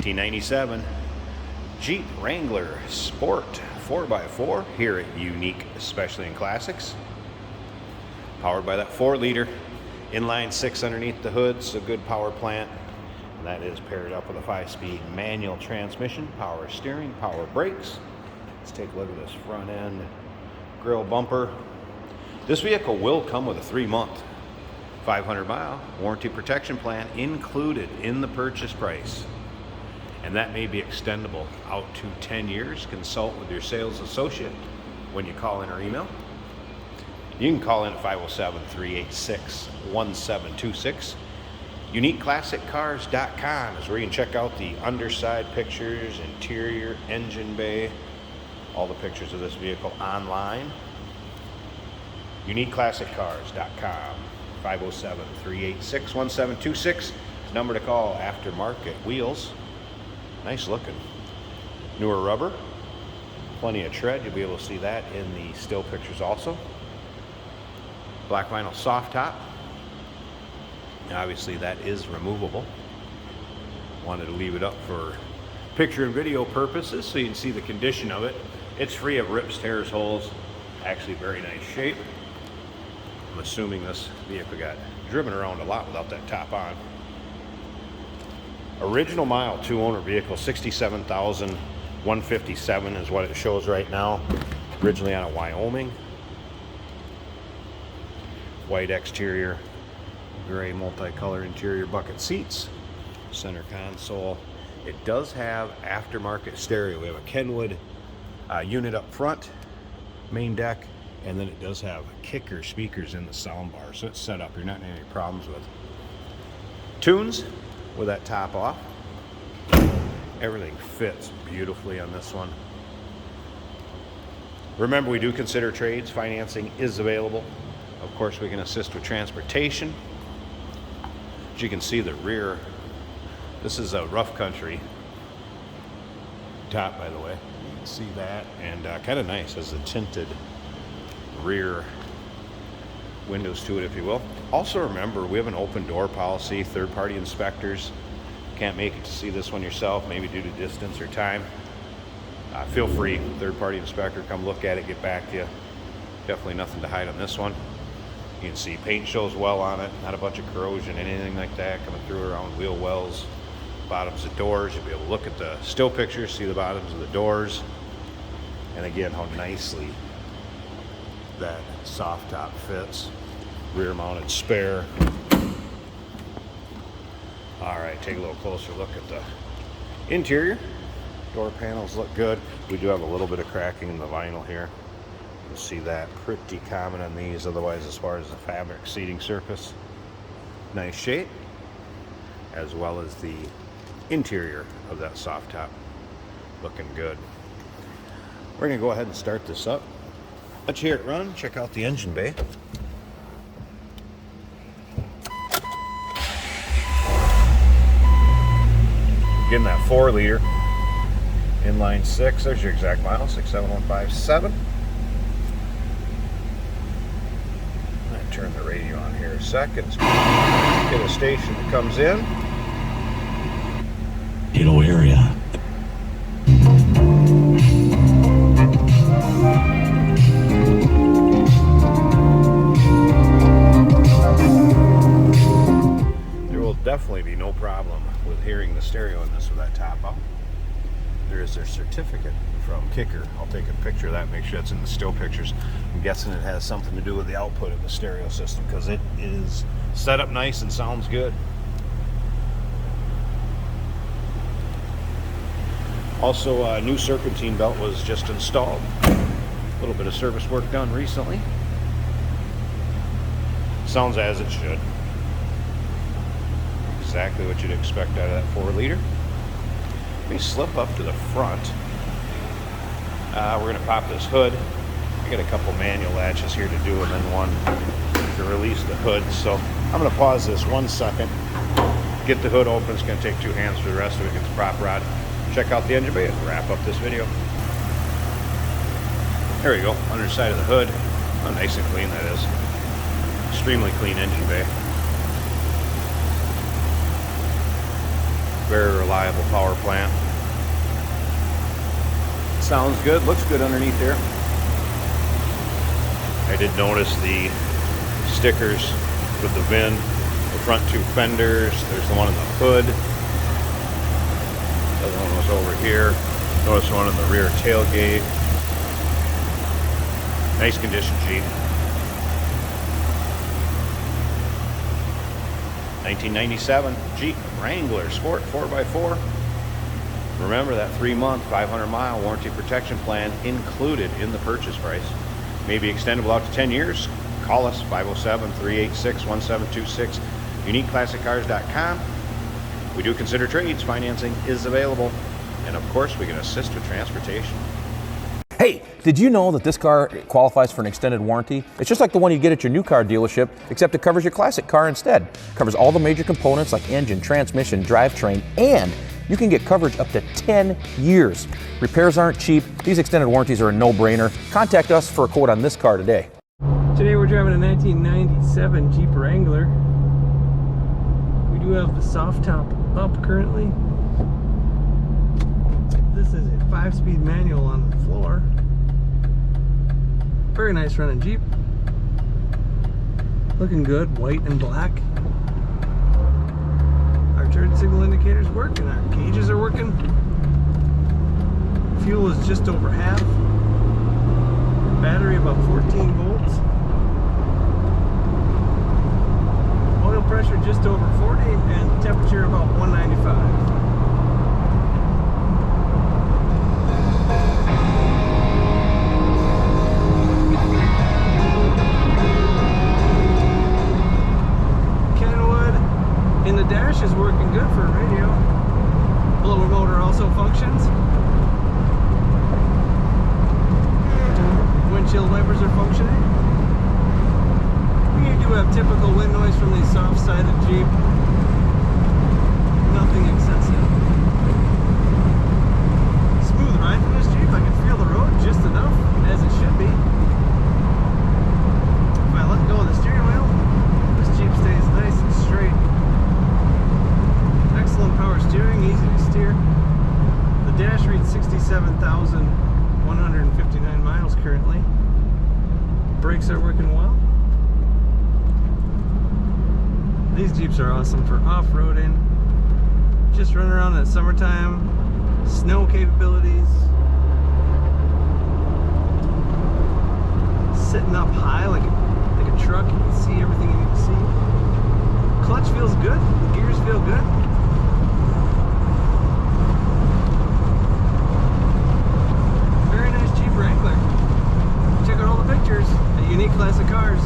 1997 Jeep Wrangler Sport 4x4 here at Unique Especially in Classics. Powered by that 4-liter inline 6 underneath the hood, so good power plant. And that is paired up with a 5-speed manual transmission, power steering, power brakes. Let's take a look at this front end grille bumper. This vehicle will come with a 3-month, 500-mile warranty protection plan included in the purchase price. And that may be extendable out to 10 years. Consult with your sales associate when you call in or email. You can call in at 507-386-1726. UniqueClassicCars.com is where you can check out the underside pictures, interior, engine bay, all the pictures of this vehicle online. UniqueClassicCars.com, 507-386-1726. Number to call. Aftermarket wheels. Nice looking. Newer rubber. Plenty of tread. You'll be able to see that in the still pictures also. Black vinyl soft top. Obviously that is removable. Wanted to leave it up for picture and video purposes so you can see the condition of it. It's free of rips, tears, holes. Actually very nice shape. I'm assuming this vehicle got driven around a lot without that top on. Original mile, 2-owner vehicle, 67,157 is what it shows right now. Originally out of Wyoming. White exterior, gray multicolor interior, bucket seats, center console. It does have aftermarket stereo. We have a Kenwood unit up front, main deck, and then it does have kicker speakers in the sound bar, so it's set up. You're not having any problems with tunes with that top off. Everything fits beautifully on this one. Remember, we do consider trades. Financing is available. Of course, we can assist with transportation. As you can see, the rear, this is a rough country top, by the way. You can see that, and kind of nice as a tinted rear windows to it, if you will. Also remember, we have an open door policy. Third-party inspectors can't make it to see this one yourself, maybe due to distance or time. Feel free, third-party inspector, come look at it, get back to you. Definitely nothing to hide on this one. You can see paint shows well on it, not a bunch of corrosion, anything like that coming through around wheel wells, bottoms of doors. You'll be able to look at the still pictures, see the bottoms of the doors, and again, how nicely that soft top fits. Rear mounted spare. All right, take a little closer look at the interior. Door panels look good. We do have a little bit of cracking in the vinyl here. You'll see that pretty common on these. Otherwise, as far as the fabric seating surface, nice shape, as well as the interior of that soft top looking good. We're gonna go ahead and start this up. Let's hear it run. Check out the engine bay. Again, that 4-liter inline 6. There's your exact mile, 67157. Turn the radio on here a second. Get a station that comes in. Mankato area. There will definitely be no problem with hearing the stereo in this with that top up. There is their certificate from Kicker. I'll take a picture of that, make sure it's in the still pictures. I'm guessing it has something to do with the output of the stereo system because it is set up nice and sounds good. Also, a new serpentine belt was just installed. A little bit of service work done recently. Sounds as it should. Exactly what you'd expect out of that 4-liter. Let me slip up to the front. We're going to pop this hood. I got a couple manual latches here to do and then one to release the hood. So I'm going to pause this 1 second, get the hood open. It's going to take 2 hands for the rest of it. Get the prop rod. Check out the engine bay and wrap up this video. There we go, underside of the hood. Oh, nice and clean that is. Extremely clean engine bay. Very reliable power plant. Sounds good, looks good underneath there. I did notice the stickers with the VIN, the front two fenders. There's the one in the hood. The other one was over here. Notice one in the rear tailgate. Nice condition Jeep. 1997 Jeep Wrangler Sport 4x4. Remember that 3-month, 500-mile warranty protection plan included in the purchase price. May be extendable out to 10 years. Call us 507-386-1726. UniqueClassicCars.com. We do consider trades. Financing is available. And of course, we can assist with transportation. Hey, did you know that this car qualifies for an extended warranty? It's just like the one you get at your new car dealership, except it covers your classic car instead. It covers all the major components like engine, transmission, drivetrain, and you can get coverage up to 10 years. Repairs aren't cheap. These extended warranties are a no-brainer. Contact us for a quote on this car today. Today we're driving a 1997 Jeep Wrangler. We do have the soft top up currently. This is a 5-speed manual on the floor. Very nice running Jeep. Looking good, white and black. Our turn signal indicators work and our gauges are working. Fuel is just over half. Battery about 14 volts. Oil pressure just over 40 and temperature about 195. And the dash is working good for a radio. Blower motor also functions. Windshield wipers are functioning. We do have typical wind noise from the soft-sided Jeep. Nothing excessive. Smooth ride from this Jeep. I can feel the road just enough, as it should be. If I let go of the steering wheel, this Jeep stays nice and straight. Excellent power steering, easy to steer. The dash reads 67,159 miles currently. Brakes are working well. These Jeeps are awesome for off-roading. Just run around in the summertime. Snow capabilities. Sitting up high like a truck. You can see everything you need to see. Clutch feels good. The gears feel good. Wrangler. Check out all the pictures at Unique Classic Cars.